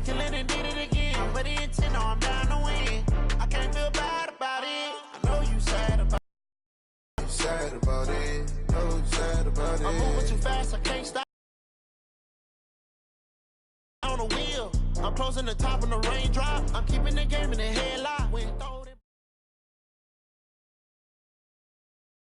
kill it and did it again. But the intent, no, I'm down to win. I can't feel bad about it. I know you sad about it. Sad about it. Oh, sad about it. I'm moving too fast, I can't stop. On the wheel, I'm closing the top on the raindrop. I'm keeping the game in the headlock.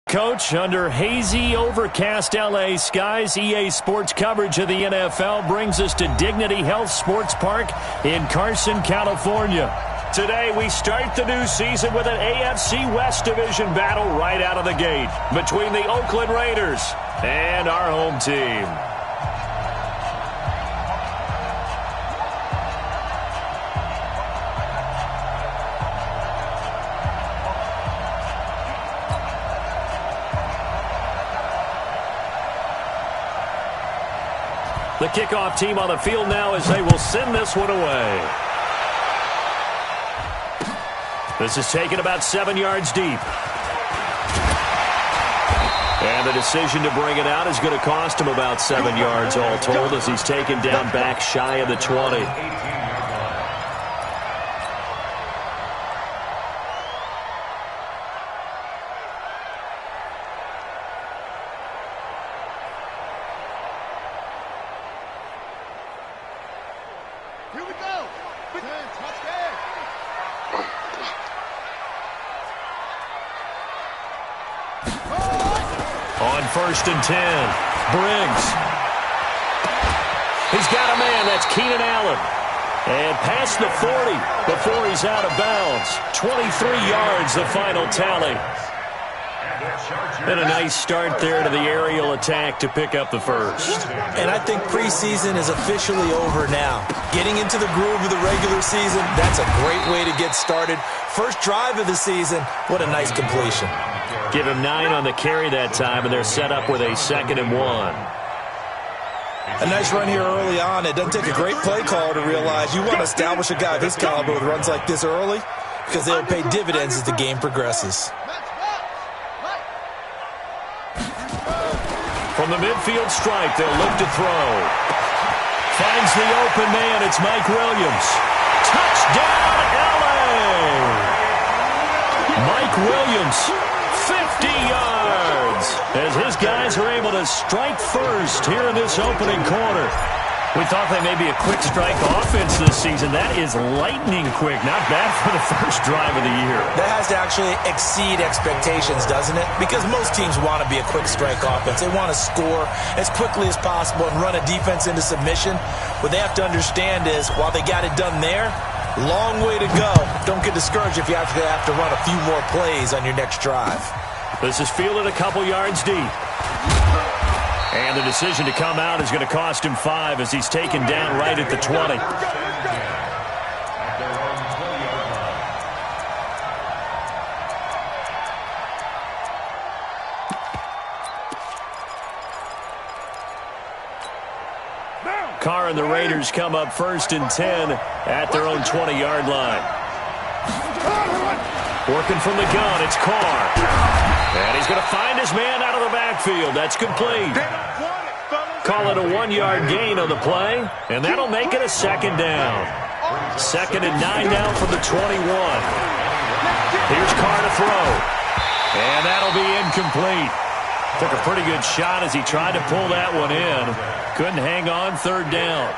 Coach, under hazy, overcast LA skies, EA Sports coverage of the NFL brings us to Dignity Health Sports Park in Carson, California. Today, we start the new season with an AFC West Division battle right out of the gate between the Oakland Raiders and our home team. The kickoff team on the field now as they will send this one away. This is taken about 7 yards deep. And the decision to bring it out is going to cost him about 7 yards all told as he's taken down back shy of the 20. Here we go. Touchdown. On 1st and 10, Briggs. He's got a man. That's Keenan Allen. And past the 40 before he's out of bounds. 23 yards, the final tally. And a nice start there to the aerial attack to pick up the first. And I think preseason is officially over now. Getting into the groove of the regular season, that's a great way to get started. First drive of the season, what a nice completion. Give him 9 on the carry that time, and they're set up with a 2nd and 1. A nice run here early on. It doesn't take a great play caller to realize you want to establish a guy of his caliber with runs like this early because they'll pay dividends as the game progresses. From the midfield stripe, they'll look to throw. Finds the open man. It's Mike Williams. Touchdown, L.A. Mike Williams, 50 yards, as his guys are able to strike first here in this opening quarter. We thought they may be a quick strike offense this season. That is lightning quick. Not bad for the first drive of the year. That has to actually exceed expectations, doesn't it? Because most teams want to be a quick strike offense. They want to score as quickly as possible and run a defense into submission. What they have to understand is, while they got it done there, long way to go. Don't get discouraged if you actually have to run a few more plays on your next drive. This is fielded a couple yards deep. And the decision to come out is going to cost him 5 as he's taken down right at the 20. Carr and the Raiders come up 1st and 10 at their own 20-yard line. Working from the gun, it's Carr. And he's going to find his man out of the backfield. That's complete. Call it a 1-yard gain on the play, and that'll make it a 2nd down. 2nd and 9 now from the 21. Here's Carr to throw. And that'll be incomplete. Took a pretty good shot as he tried to pull that one in. Couldn't hang on, 3rd down.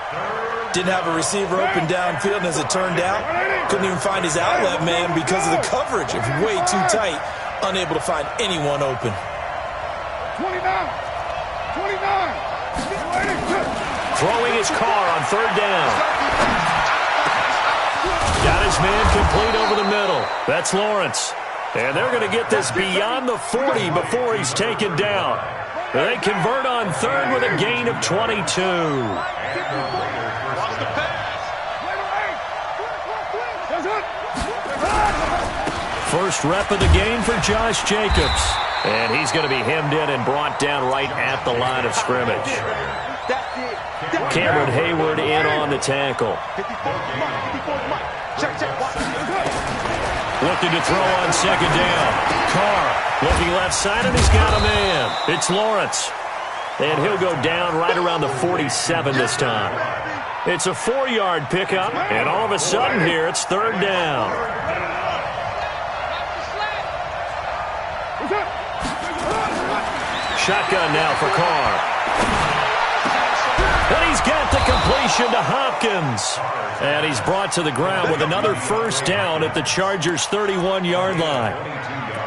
Didn't have a receiver open downfield, and as it turned out, couldn't even find his outlet man because of the coverage. It was way too tight. Unable to find anyone open. 29. Throwing his Carr on 3rd down. Got his man complete over the middle. That's Lawrence. And they're going to get this beyond the 40 before he's taken down. They convert on 3rd with a gain of 22. First rep of the game for Josh Jacobs. And he's going to be hemmed in and brought down right at the line of scrimmage. Cameron Hayward in on the tackle. Looking to throw on 2nd down. Carr looking left side, and he's got a man. It's Lawrence. And he'll go down right around the 47 this time. It's a 4-yard pickup, and all of a sudden here it's third down. Shotgun now for Carr. And he's got the completion to Hopkins. And he's brought to the ground with another first down at the Chargers' 31-yard line.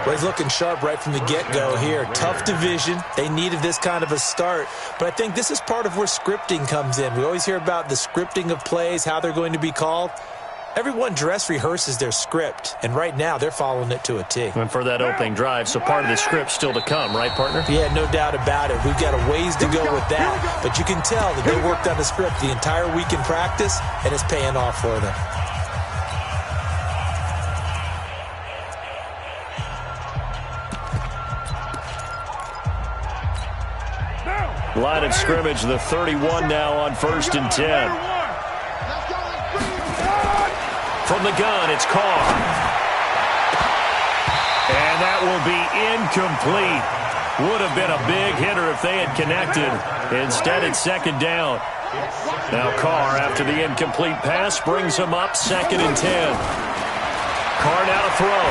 Well, he's looking sharp right from the get-go here. Tough division. They needed this kind of a start. But I think this is part of where scripting comes in. We always hear about the scripting of plays, how they're going to be called. Everyone dress rehearses their script, and right now they're following it to a T. And for that opening drive, so part of the script still to come, right, partner? Yeah, no doubt about it. We've got a ways to go with that, but you can tell that they worked on the script the entire week in practice, and it's paying off for them. Line of scrimmage, the 31 now on 1st and 10. From the gun, it's Carr. And that will be incomplete. Would have been a big hitter if they had connected. Instead, it's second down. Now Carr, after the incomplete pass, brings him up 2nd and 10. Carr now to throw.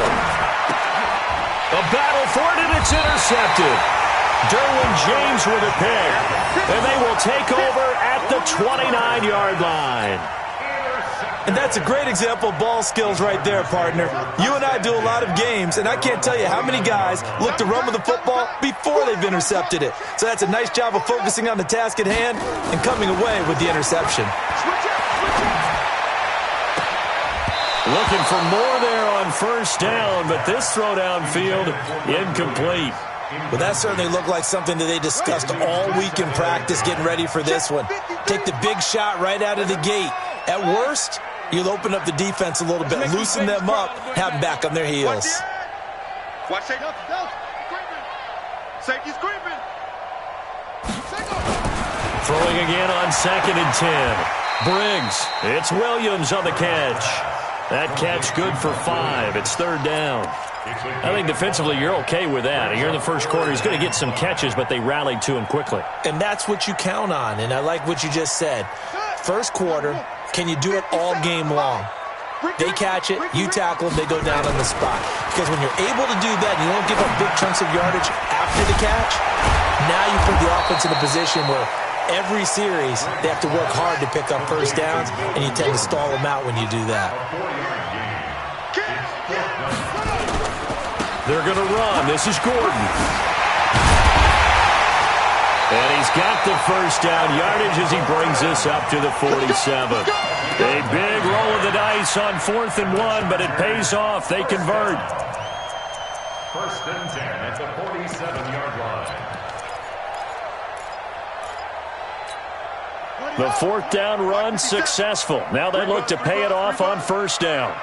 A battle for it, and it's intercepted. Derwin James with a pick. And they will take over at the 29-yard line. And that's a great example of ball skills right there, partner. You and I do a lot of games, and I can't tell you how many guys look to run with the football before they've intercepted it. So that's a nice job of focusing on the task at hand and coming away with the interception. Looking for more there on first down, but this throw downfield incomplete. Well, that certainly looked like something that they discussed all week in practice getting ready for this one. Take the big shot right out of the gate. At worst, you'll open up the defense a little bit, loosen them up, have them back on their heels. Watch it. Safety's creeping. Throwing again on 2nd and 10. Briggs. It's Williams on the catch. That catch good for 5. It's third down. I think defensively you're okay with that. Here in the first quarter, he's going to get some catches, but they rallied to him quickly. And that's what you count on, and I like what you just said. First quarter, can you do it all game long? They catch it, you tackle them, they go down on the spot. Because when you're able to do that, you don't give up big chunks of yardage after the catch, now you put the offense in a position where every series they have to work hard to pick up first downs, and you tend to stall them out when you do that. They're going to run. This is Gordon. And he's got the first down yardage as he brings this up to the 47. A big roll of the dice on 4th and 1, but it pays off. They convert. 1st and 10 at the 47-yard line. The 4th down run successful. Now they look to pay it off on first down.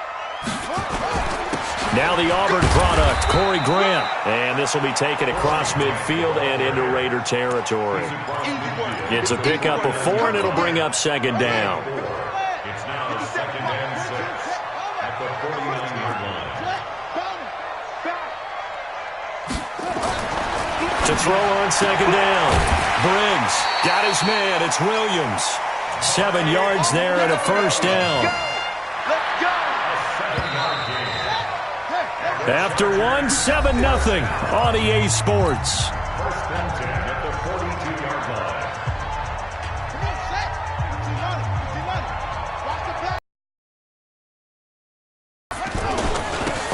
Now the Auburn product, Corey Grant. And this will be taken across midfield and into Raider territory. It's a pickup of 4, and it'll bring up second down. It's now 2nd and 6 at the 49-yard line. To throw on second down. Briggs got his man. It's Williams. 7 yards there and a first down. After 1, 7-0 on EA Sports. 1st and 10 at the 42-yard line.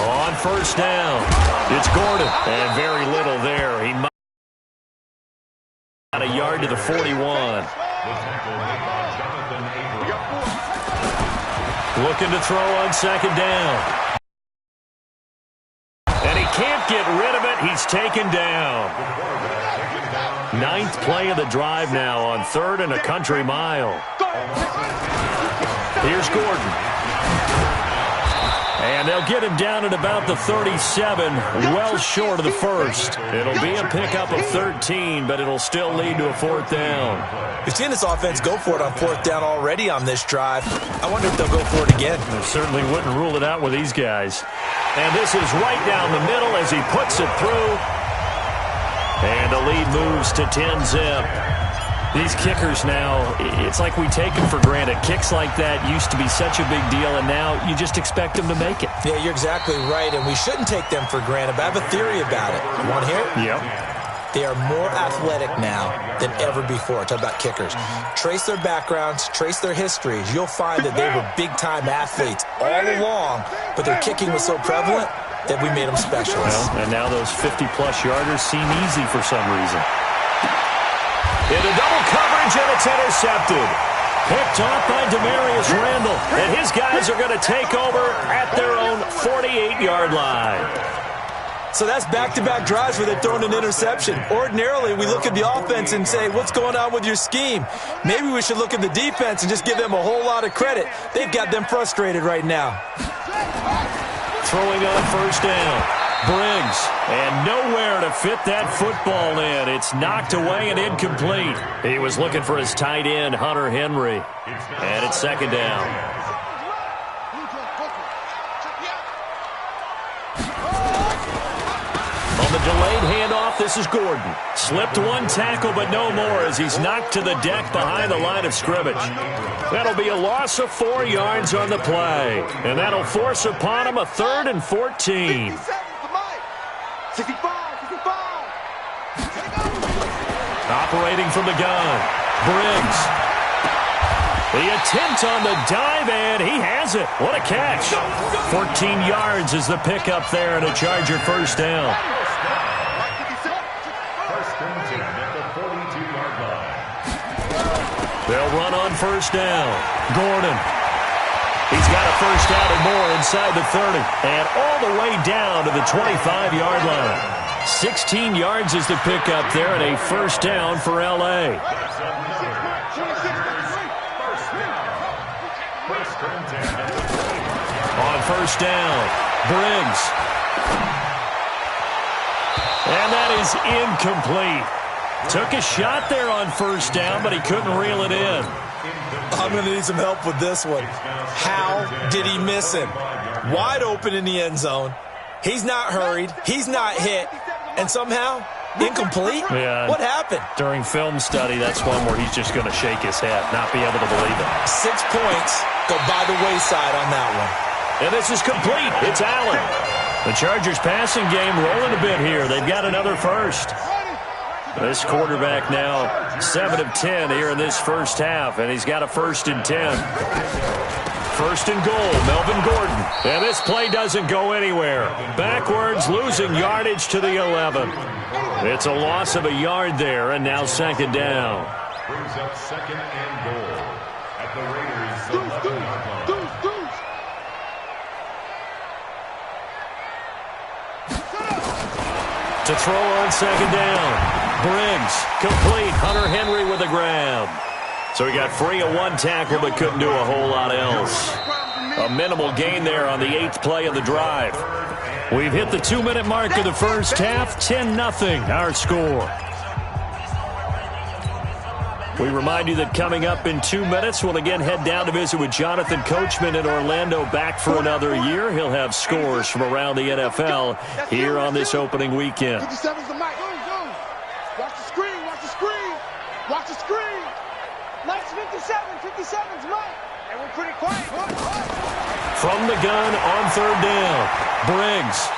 On first down, it's Gordon. And very little there. He might got a yard to the 41. Looking to throw on second down. And he can't get rid of it. He's taken down. 9th play of the drive now on 3rd and a country mile. Here's Gordon. And they'll get him down at about the 37, well short of the first. It'll be a pickup of 13, but it'll still lead to a 4th down. We've seen this offense go for it on 4th down already on this drive. I wonder if they'll go for it again. I certainly wouldn't rule it out with these guys. And this is right down the middle as he puts it through. And the lead moves to 10-zip. These kickers now, it's like we take them for granted. Kicks like that used to be such a big deal, and now you just expect them to make it. Yeah, you're exactly right, and we shouldn't take them for granted, but I have a theory about it. You want to hear it? Yep. They are more athletic now than ever before. Talk about kickers. Trace their backgrounds, trace their histories. You'll find that they were big-time athletes all along, but their kicking was so prevalent that we made them specialists. Well, and now those 50-plus yarders seem easy for some reason. Into double coverage, and it's intercepted. Picked off by Demarius Randall, and his guys are going to take over at their own 48-yard line. So that's back-to-back drives where they're throwing an interception. Ordinarily, we look at the offense and say, what's going on with your scheme? Maybe we should look at the defense and just give them a whole lot of credit. They've got them frustrated right now. Throwing on first down. Briggs, and nowhere to fit that football in. It's knocked away and incomplete. He was looking for his tight end, Hunter Henry. And it's second down. On the delayed handoff, this is Gordon. Slipped one tackle, but no more as he's knocked to the deck behind the line of scrimmage. That'll be a loss of 4 yards on the play. And that'll force upon him a 3rd and 14. 65. Operating from the gun. Briggs. The attempt on the dive, and he has it. What a catch. 14 yards is the pickup there, and a Charger first down. First and 10 at the 42-yard line. They'll run on first down. Gordon. He's got a first down and more inside the 30. And all the way down to the 25-yard line. 16 yards is the pickup there, and a first down for L.A. On first down, Briggs. And that is incomplete. Took a shot there on first down, but he couldn't reel it in. I'm going to need some help with this one. How did he miss him? Wide open in the end zone. He's not hurried. He's not hit. And somehow, incomplete? Yeah. What happened? During film study, that's one where he's just going to shake his head, not be able to believe it. 6 points go by the wayside on that one. And this is complete. It's Allen. The Chargers passing game rolling a bit here. They've got another first. This quarterback now 7 of 10 here in this first half, and he's got a 1st and 10. First and goal, Melvin Gordon. And this play doesn't go anywhere. Backwards, losing yardage to the 11. It's a loss of a yard there, and now second down. Brings up second and goal at the Raiders' 11-yard line. To throw on second down. Briggs, complete. Hunter Henry with a grab. So he got free of one tackle but couldn't do a whole lot else. A minimal gain there on the 8th play of the drive. We've hit the 2-minute mark of the first half. 10-0 our score. We remind you that coming up in 2 minutes, we'll again head down to visit with Jonathan Coachman in Orlando, back for another year. He'll have scores from around the NFL here on this opening weekend. 57's the mic. Watch the screen. Watch the screen. Watch the screen. Nice 57. 57's mic. And we're pretty quiet. From the gun on third down, Briggs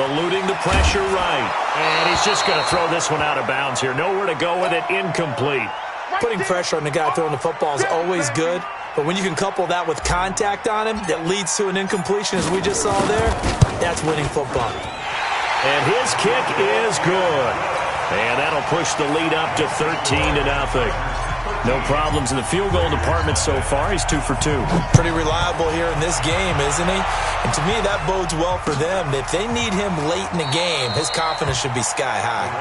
eluding the pressure right. And he's just going to throw this one out of bounds here. Nowhere to go with it. Incomplete. Putting pressure on the guy throwing the football is always good, but when you can couple that with contact on him that leads to an incompletion, as we just saw there, that's winning football. And his kick is good. And that'll push the lead up to 13-0. No problems in the field goal department so far. He's 2 for 2. Pretty reliable here in this game, isn't he? And to me, that bodes well for them. If they need him late in the game, his confidence should be sky high.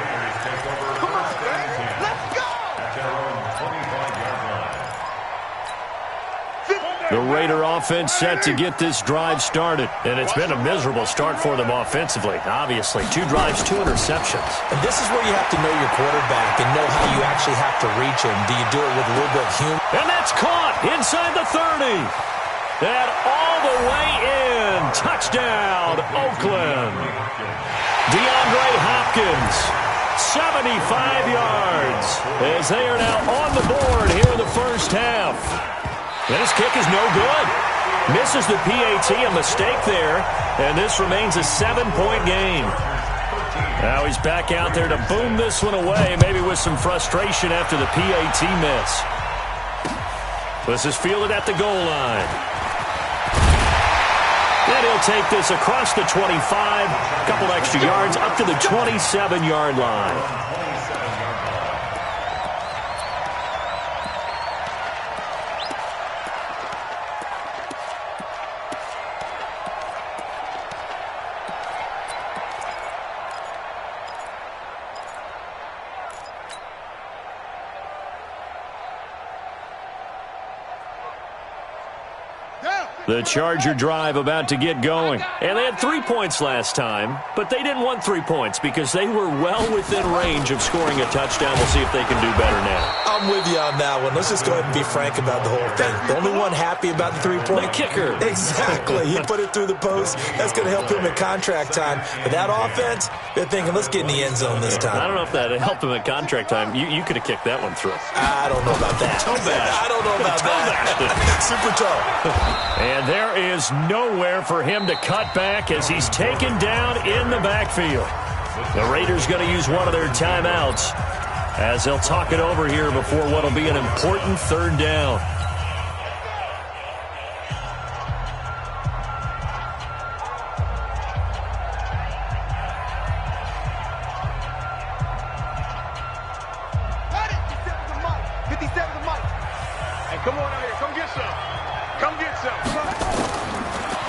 The Raider offense set to get this drive started. And it's been a miserable start for them offensively. Obviously, 2 drives, 2 interceptions. And this is where you have to know your quarterback and know how you actually have to reach him. Do you do it with a little bit of humor? And that's caught inside the 30. And all the way in. Touchdown, Oakland. DeAndre Hopkins 75 yards as they are now on the board here in the first half. And his kick is no good. Misses the PAT, a mistake there, and this remains a 7-point game. Now he's back out there to boom this one away, maybe with some frustration after the PAT miss. This is fielded at the goal line. And he'll take this across the 25, a couple extra yards, up to the 27-yard line. The Charger drive about to get going. And they had 3 points last time, but they didn't want 3 points because they were well within range of scoring a touchdown. We'll see if they can do better now. I'm with you on that one. Let's just go ahead and be frank about the whole thing. The only one happy about the 3-point. The kicker. Exactly. He put it through the post. That's going to help him in contract time. But that offense, they're thinking, let's get in the end zone this time. I don't know if that helped him at contract time. You could have kicked that one through. I don't know about that. I don't know about that. Super tall. And there is nowhere for him to cut back as he's taken down in the backfield. The Raiders going to use one of their timeouts as they'll talk it over here before what will be an important third down.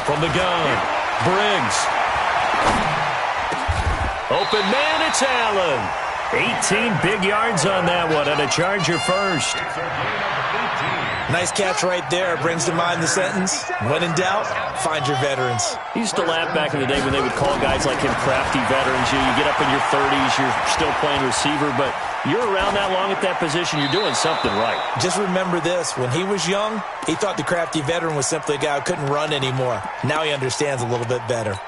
From the gun, Briggs. Open man, it's Allen. 18 big yards on that one, and a Charger first. Nice catch right there. Brings to mind the sentence, when in doubt, find your veterans. He used to laugh back in the day when they would call guys like him crafty veterans. You get up in your 30s, you're still playing receiver, but you're around that long at that position, you're doing something right. Just remember this. When he was young, he thought the crafty veteran was simply a guy who couldn't run anymore. Now he understands a little bit better.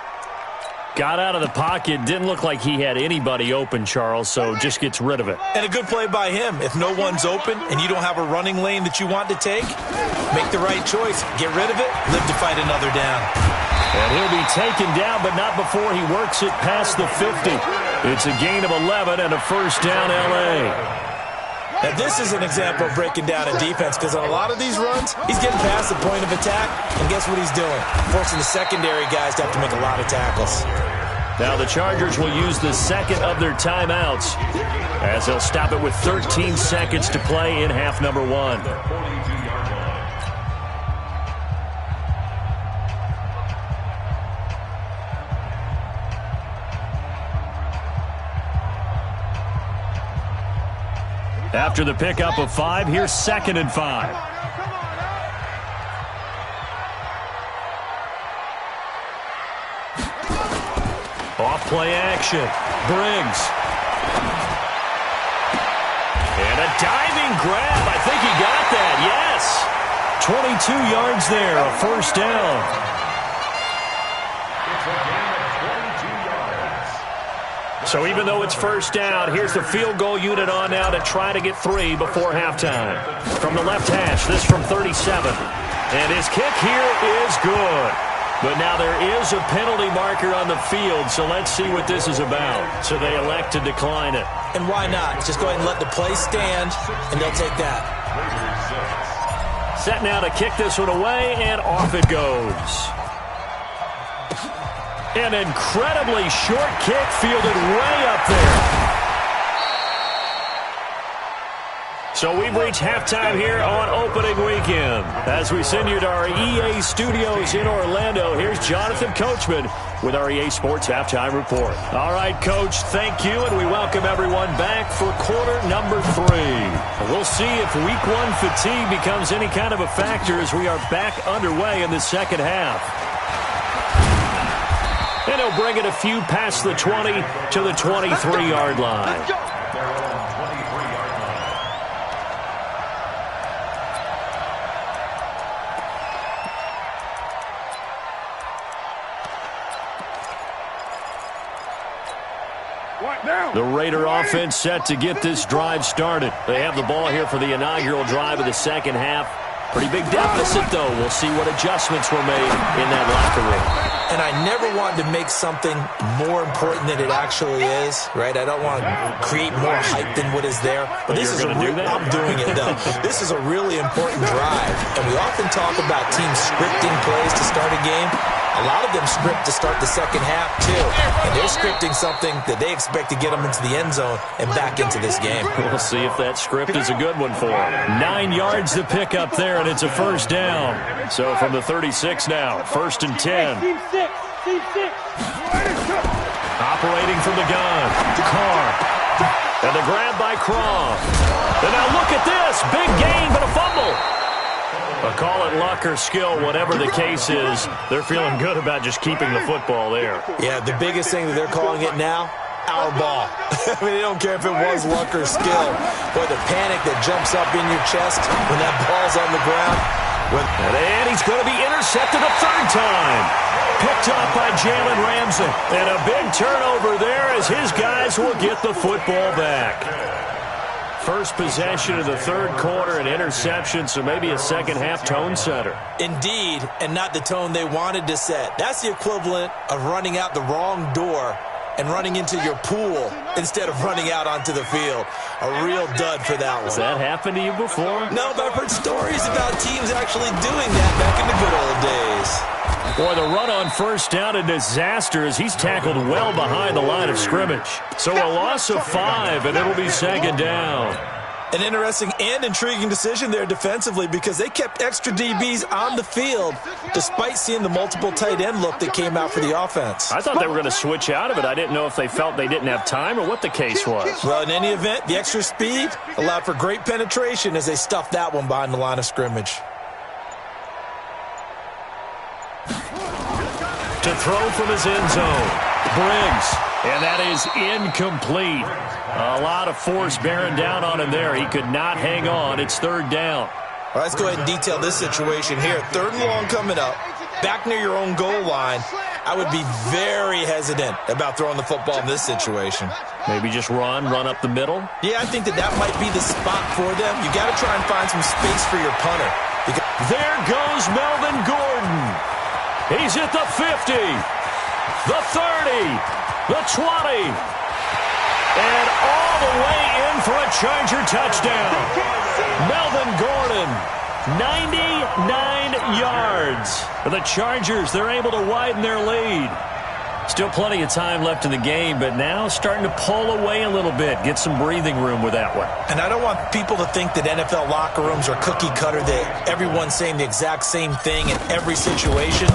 Got out of the pocket. Didn't look like he had anybody open, Charles, so just gets rid of it. And a good play by him. If no one's open and you don't have a running lane that you want to take, make the right choice. Get rid of it. Live to fight another down. And he'll be taken down, but not before he works it past the 50. It's a gain of 11 and a first down, L.A. Now, this is an example of breaking down a defense because on a lot of these runs, he's getting past the point of attack, and guess what he's doing? Forcing the secondary guys to have to make a lot of tackles. Now the Chargers will use the second of their timeouts as they'll stop it with 13 seconds to play in half number 1. After the pickup of 5, here's 2nd and 5. Off play action. Briggs. And a diving grab. I think he got that. Yes. 22 yards there. A first down. So even though it's first down, here's the field goal unit on now to try to get 3 before halftime. From the left hash, this from 37. And his kick here is good. But now there is a penalty marker on the field, so let's see what this is about. So they elect to decline it. And why not? Just go ahead and let the play stand, and they'll take that. Set now to kick this one away, and off it goes. An incredibly short kick fielded way up there. So we've reached halftime here on opening weekend. As we send you to our EA studios in Orlando, here's Jonathan Coachman with our EA Sports Halftime Report. All right, Coach, thank you, and we welcome everyone back for quarter number 3. We'll see if week 1 fatigue becomes any kind of a factor as we are back underway in the second half. And he'll bring it a few past the 20 to the 23-yard line. The Raider offense set to get this drive started. They have the ball here for the inaugural drive of the second half. Pretty big deficit, though. We'll see what adjustments were made in that locker room. And I never wanted to make something more important than it actually is, right? I don't want to create more hype than what is there. But this is I'm doing it, though. This is a really important drive. And we often talk about teams scripting plays to start a game. A lot of them script to start the second half, too. And they're scripting something that they expect to get them into the end zone and back into this game. We'll see if that script is a good one for them. 9 yards to pick up there, and it's a first down. So from the 36 now, 1st and 10. Operating from the gun. Carr. And the grab by Craw. And now look at this. Big gain, but a fumble. Call it luck or skill, whatever the case is. They're feeling good about just keeping the football there. Yeah, the biggest thing that they're calling it now, our ball. I mean, they don't care if it was luck or skill. But the panic that jumps up in your chest when that ball's on the ground. And he's going to be intercepted a third time. Picked up by Jalen Ramsey. And a big turnover there as his guys will get the football back. First possession of the third quarter, an interception, so maybe a second-half tone setter. Indeed, and not the tone they wanted to set. That's the equivalent of running out the wrong door and running into your pool instead of running out onto the field. A real dud for that one. Has that happened to you before? No, but I've heard stories about teams actually doing that back in the good old days. Boy, the run on first down, a disaster as he's tackled well behind the line of scrimmage. So a loss of 5, and it'll be second down. An interesting and intriguing decision there defensively because they kept extra DBs on the field despite seeing the multiple tight end look that came out for the offense. I thought they were going to switch out of it. I didn't know if they felt they didn't have time or what the case was. Well, in any event, the extra speed allowed for great penetration as they stuffed that one behind the line of scrimmage. To throw from his end zone. Briggs. And that is incomplete. A lot of force bearing down on him there. He could not hang on. It's third down. All right, let's go ahead and detail this situation here. 3rd and long coming up. Back near your own goal line. I would be very hesitant about throwing the football in this situation. Maybe just run up the middle? Yeah, I think that might be the spot for them. You got to try and find some space for your punter. There goes Melvin Gordon. He's at the 50, the 30, the 20, and all the way in for a Charger touchdown. Melvin Gordon, 99 yards. For the Chargers, they're able to widen their lead. Still plenty of time left in the game, but now starting to pull away a little bit, get some breathing room with that one. And I don't want people to think that NFL locker rooms are cookie cutter, that everyone's saying the exact same thing in every situation.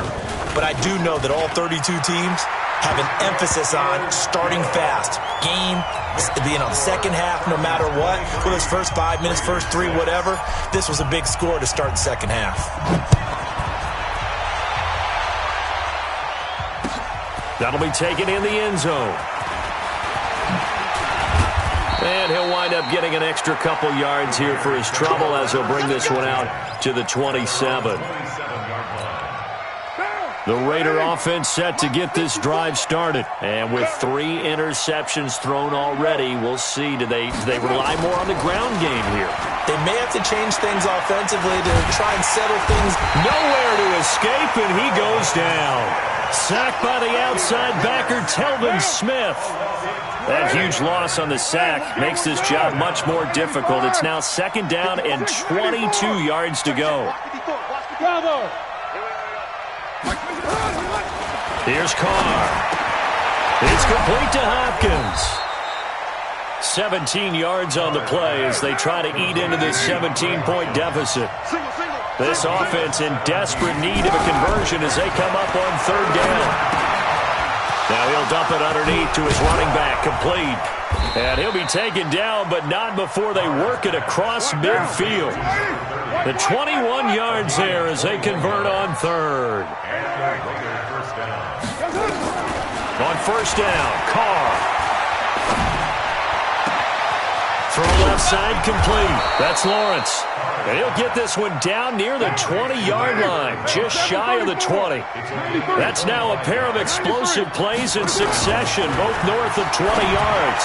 But I do know that all 32 teams have an emphasis on starting fast. Game, second half, no matter what. Whether it's first 5 minutes, first 3, whatever. This was a big score to start the second half. That'll be taken in the end zone. And he'll wind up getting an extra couple yards here for his trouble as he'll bring this one out to the 27. The Raider offense set to get this drive started. And with 3 interceptions thrown already, we'll see. Do they rely more on the ground game here? They may have to change things offensively to try and settle things. Nowhere to escape, and he goes down. Sacked by the outside backer, Telvin Smith. That huge loss on the sack makes this job much more difficult. It's now second down and 22 yards to go. Here's Carr. It's complete to Hopkins. 17 yards on the play as they try to eat into this 17-point deficit. This offense in desperate need of a conversion as they come up on third down. Now he'll dump it underneath to his running back, complete. And he'll be taken down, but not before they work it across midfield. The 21 yards there as they convert on third. On first down, Carr. Throw left side complete. That's Lawrence. And he'll get this one down near the 20-yard line, just shy of the 20. That's now a pair of explosive plays in succession, both north of 20 yards.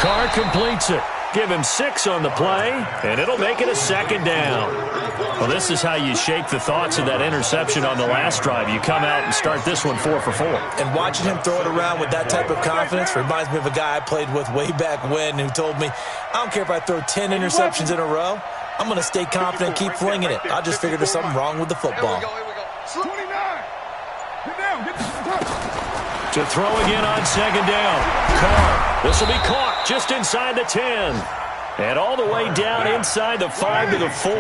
Carr completes it. Give him 6 on the play, and it'll make it a second down. Well, this is how you shake the thoughts of that interception on the last drive. You come out and start this one 4 for 4. And watching him throw it around with that type of confidence reminds me of a guy I played with way back when who told me, I don't care if I throw 10 interceptions in a row. I'm going to stay confident and keep flinging it. I just figured there's something wrong with the football. 29. Get down. To throw again on second down. Carr. This will be caught just inside the 10. And all the way down inside the 5 to the 4.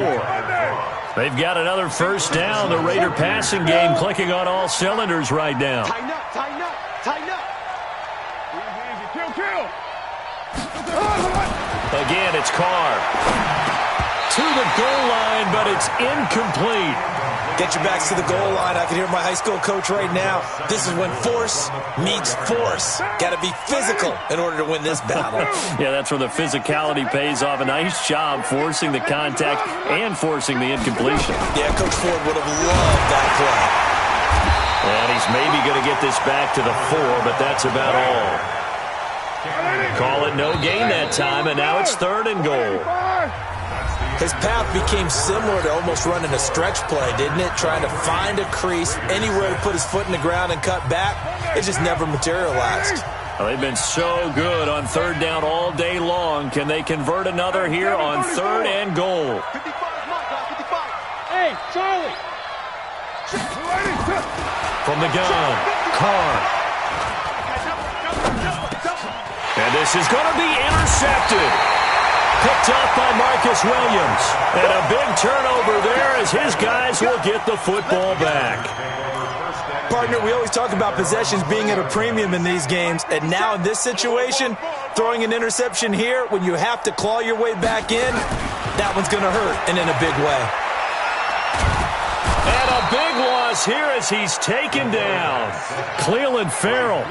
They've got another first down. The Raider passing game clicking on all cylinders right now. Tighten up. Kill. Again, it's Carr. To the goal line, but it's incomplete. Get your backs to the goal line. I can hear my high school coach right now. This is when force meets force. Got to be physical in order to win this battle. Yeah, that's where the physicality pays off. A nice job forcing the contact and forcing the incompletion. Yeah, Coach Ford would have loved that play. And he's maybe going to get this back to the 4, but that's about all. Call it no gain that time, and now it's 3rd and goal. His path became similar to almost running a stretch play, didn't it? Trying to find a crease, anywhere to put his foot in the ground and cut back. It just never materialized. Well, they've been so good on 3rd down all day long. Can they convert another here on 3rd and goal? 55, Hey, Charlie. From the gun, Carr. And this is going to be intercepted. Picked up by Marcus Williams. And a big turnover there as his guys will get the football back. Partner, we always talk about possessions being at a premium in these games. And now in this situation, throwing an interception here when you have to claw your way back in, that one's going to hurt, and in a big way. And a big loss here as he's taken down. Cleveland Farrell.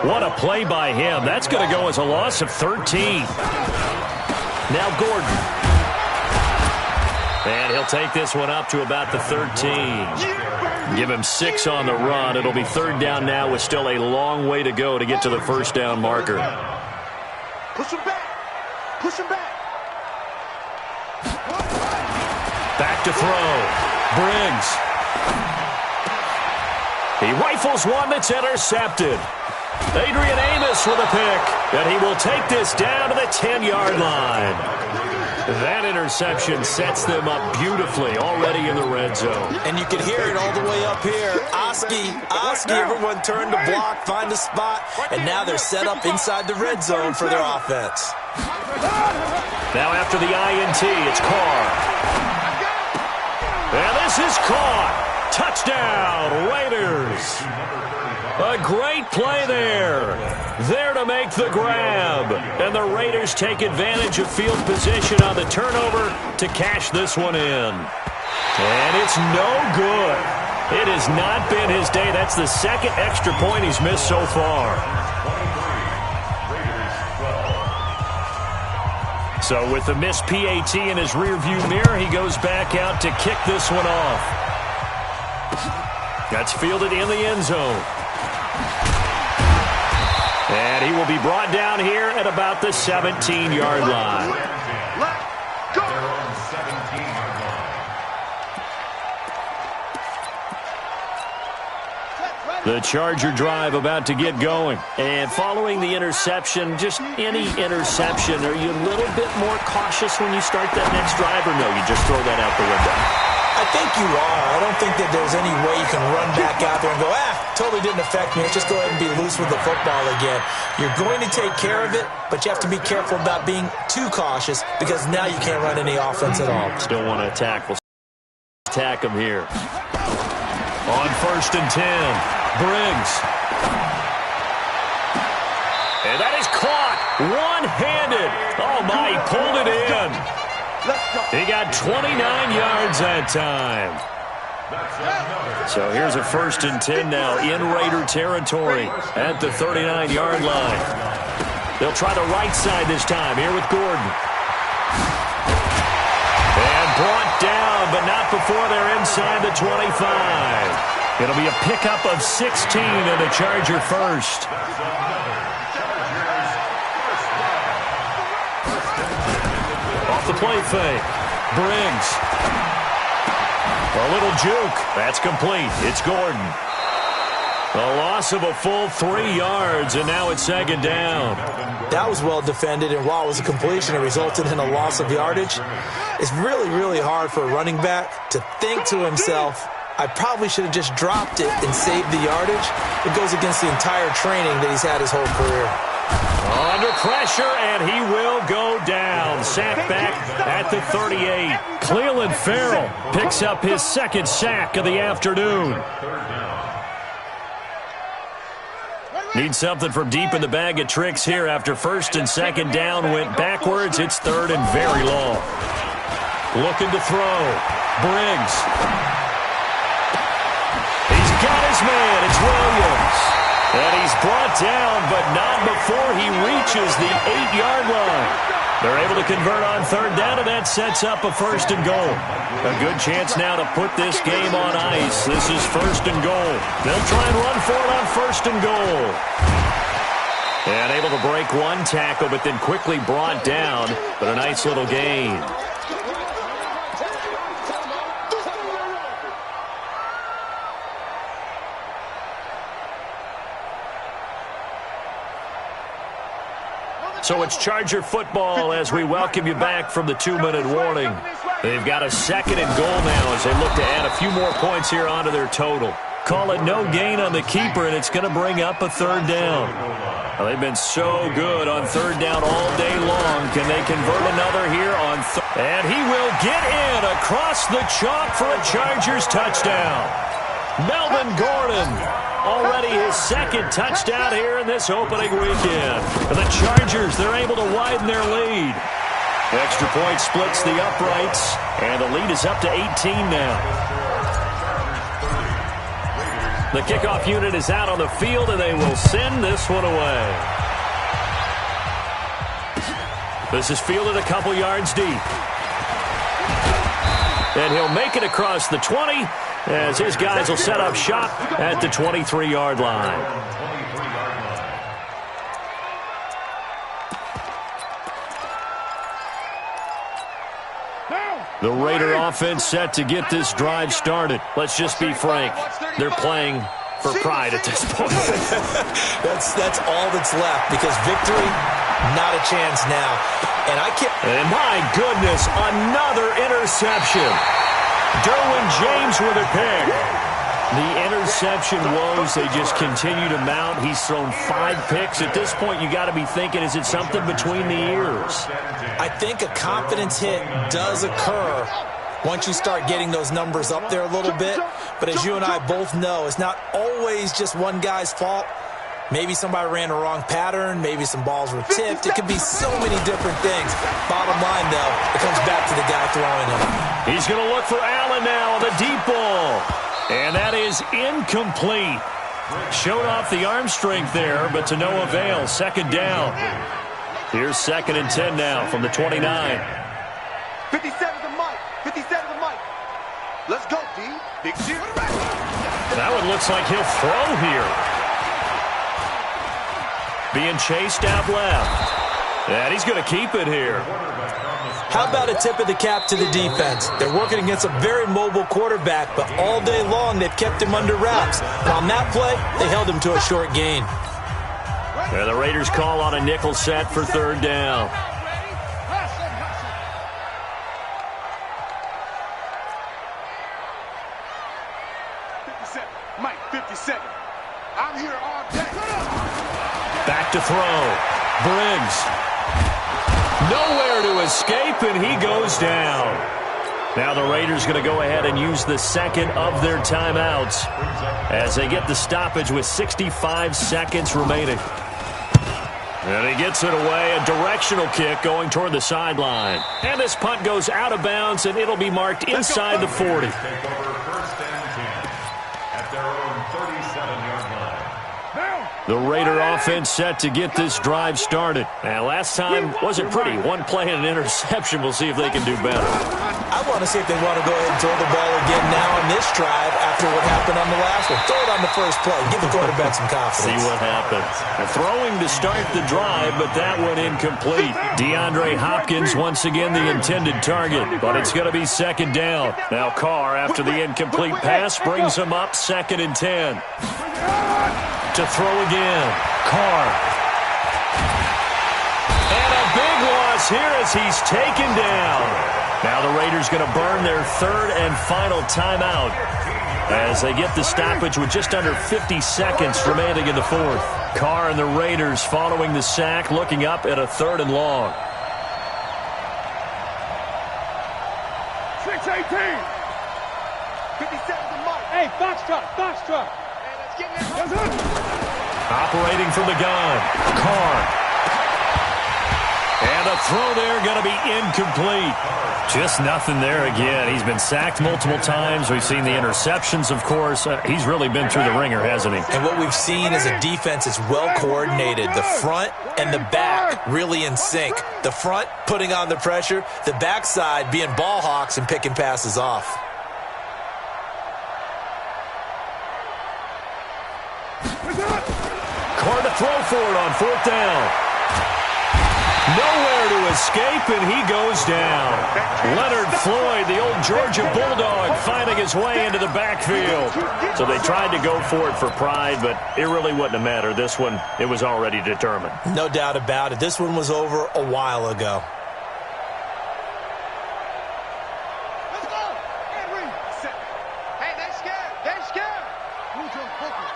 What a play by him. That's going to go as a loss of 13. Now Gordon. And he'll take this one up to about the 13. Give him 6 on the run. It'll be 3rd down now with still a long way to go to get to the first down marker. Push him back. Back to throw. Briggs. He rifles one that's intercepted. Adrian Amos with a pick, and he will take this down to the 10-yard line. That interception sets them up beautifully already in the red zone. And you can hear it all the way up here. Oski, everyone turned to block, find a spot, and now they're set up inside the red zone for their offense. Now after the INT, it's Carr. And this is caught. Touchdown, Raiders. A great play there. There to make the grab. And the Raiders take advantage of field position on the turnover to cash this one in. And it's no good. It has not been his day. That's the second extra point he's missed so far. So with the missed PAT in his rearview mirror, he goes back out to kick this one off. That's fielded in the end zone. And he will be brought down here at about the 17-yard line. The Charger drive about to get going. And following the interception, just any interception, are you a little bit more cautious when you start that next drive, or no, you just throw that out the window? I think you are. I don't think that there's any way you can run back out there and go, totally didn't affect me. Let's just go ahead and be loose with the football again. You're going to take care of it, but you have to be careful about being too cautious because now you can't run any offense at all. Still want to attack. We'll attack him here. On 1st and 10, Briggs. And that is caught one-handed. Oh, my, he pulled it in. He got 29 yards that time. So here's a 1st and 10 now in Raider territory at the 39-yard line. They'll try the right side this time here with Gordon. brought down, but not before they're inside the 25. It'll be a pickup of 16 and a Charger first. Off the play fake. Briggs. A little juke. That's complete. It's Gordon. A loss of a full 3 yards, and now it's second down. That was well defended, and while it was a completion, it resulted in a loss of yardage. It's really, really hard for a running back to think to himself, I probably should have just dropped it and saved the yardage. It goes against the entire training that he's had his whole career. Under pressure, and he will go down. Sacked back at the 38. Cleveland Farrell picks up his second sack of the afternoon. Need something from deep in the bag of tricks here after first and second down went backwards. It's third and very long. Looking to throw. Briggs. He's got his man. It's Williams. And he's brought down, but not before he reaches the 8-yard line. They're able to convert on third down, and that sets up a first and goal. A good chance now to put this game on ice. This is first and goal. They'll try and run for it on first and goal. And able to break one tackle, but then quickly brought down. But a nice little gain. So it's Charger football as we welcome you back from the 2-minute warning. They've got a second and goal now as they look to add a few more points here onto their total. Call it no gain on the keeper, and it's going to bring up a third down. Well, they've been so good on third down all day long. Can they convert another here on third? And he will get in across the chalk for a Chargers touchdown. Melvin Gordon. Already his second touchdown here in this opening weekend. For the Chargers, they're able to widen their lead. Extra point splits the uprights, and the lead is up to 18 now. The kickoff unit is out on the field, and they will send this one away. This is fielded a couple yards deep. And he'll make it across the 20, as his guys will set up shop at the 23-yard line. The Raider offense set to get this drive started. Let's just be frank. They're playing for pride at this point. That's all that's left, because victory, not a chance now. And my goodness, another interception. Derwin James with a pick. The interception woes, they just continue to mount. He's thrown 5 picks. At this point, you got to be thinking, is it something between the ears? I think a confidence hit does occur once you start getting those numbers up there a little bit. But as you and I both know, it's not always just one guy's fault. Maybe somebody ran the wrong pattern. Maybe some balls were tipped. It could be so many different things. Bottom line, though, it comes back to the guy throwing them. He's going to look for Allen now on the deep ball. And that is incomplete. Showed off the arm strength there, but to no avail. Second down. Here's 2nd and 10 now from the 29. 57 to Mike. 57 to Mike. Let's go, D. Big shit. That one looks like he'll throw here. Being chased out left. And he's going to keep it here. How about a tip of the cap to the defense? They're working against a very mobile quarterback, but all day long they've kept him under wraps. And on that play, they held him to a short gain. And the Raiders call on a nickel set for third down. Mike, 57. I'm here all day. Back to throw. Briggs. Nowhere to escape, and he goes down. Now the Raiders going to go ahead and use the second of their timeouts as they get the stoppage with 65 seconds remaining. And he gets it away, a directional kick going toward the sideline. And this punt goes out of bounds, and it'll be marked inside the 40. The Raider offense set to get this drive started. Now, last time wasn't pretty. One play and an interception. We'll see if they can do better. I I want to see if they want to go ahead and throw the ball again now on this drive after what happened on the last one. Throw it on the first play. Give the quarterback some confidence. See what happens. Throwing to start the drive, but that one incomplete. DeAndre Hopkins once again the intended target, but it's going to be second down. Now Carr, after the incomplete pass, brings him up 2nd and 10. To throw again. Carr. And a big loss here as he's taken down. Now the Raiders going to burn their 3rd and final timeout as they get the stoppage with just under 50 seconds remaining in the 4th. Carr and the Raiders following the sack, looking up at a 3rd and long. 6-18. 57 to Mike. Hey, Foxtrot. Hey, let's get in there. Operating from the gun. Carr. And a throw there going to be incomplete. Just nothing there again. He's been sacked multiple times. We've seen the interceptions, of course. He's really been through the ringer, hasn't he? And what we've seen is a defense that's well coordinated. The front and the back really in sync. The front putting on the pressure. The backside being ball hawks and picking passes off. Carr to throw for it on 4th down. Nowhere to escape, and he goes down. Leonard Floyd, the old Georgia Bulldog, finding his way into the backfield. So they tried to go for it for pride, but it really wouldn't have mattered. This one, it was already determined. No doubt about it. This one was over a while ago. Let's go. Hey, they scared. Move your focus.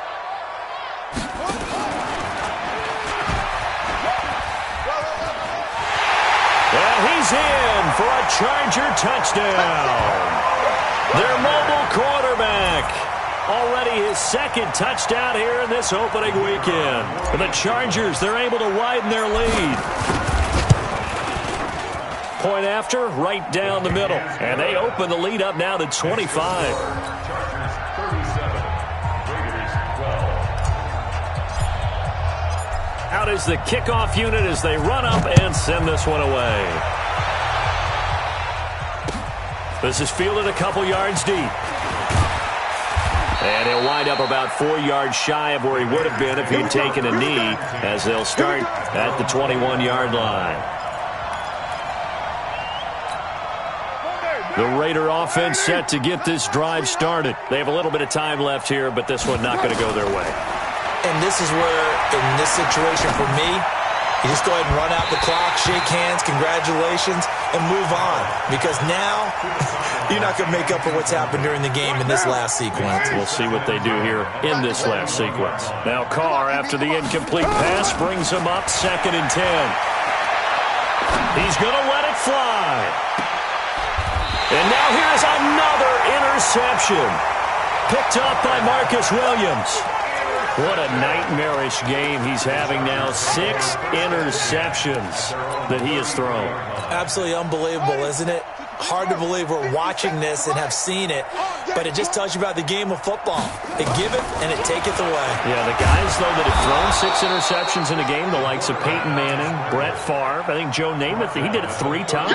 And he's in for a Charger touchdown. Their mobile quarterback. Already his 2nd touchdown here in this opening weekend. For the Chargers, they're able to widen their lead. Point after, right down the middle. And they open the lead up now to 25. Chargers 37, Raiders 12. Out is the kickoff unit as they run up and send this one away. This is fielded a couple yards deep. And he'll wind up about 4 yards shy of where he would have been if he'd taken a knee, as they'll start at the 21-yard line. The Raider offense set to get this drive started. They have a little bit of time left here, but this one not going to go their way. And this is where, in this situation for me, you just go ahead and run out the clock, shake hands, congratulations, and move on. Because now, you're not going to make up for what's happened during the game in this last sequence. We'll see what they do here in this last sequence. Now Carr, after the incomplete pass, brings him up 2nd and 10. He's going to let it fly. And now here's another interception. Picked up by Marcus Williams. What a nightmarish game he's having now. 6 interceptions that he has thrown. Absolutely unbelievable, isn't it? Hard to believe we're watching this and have seen it, but it just tells you about the game of football. It giveth and it taketh away. Yeah, the guys, though, that have thrown 6 interceptions in a game, the likes of Peyton Manning, Brett Favre, I think Joe Namath, he did it 3 times.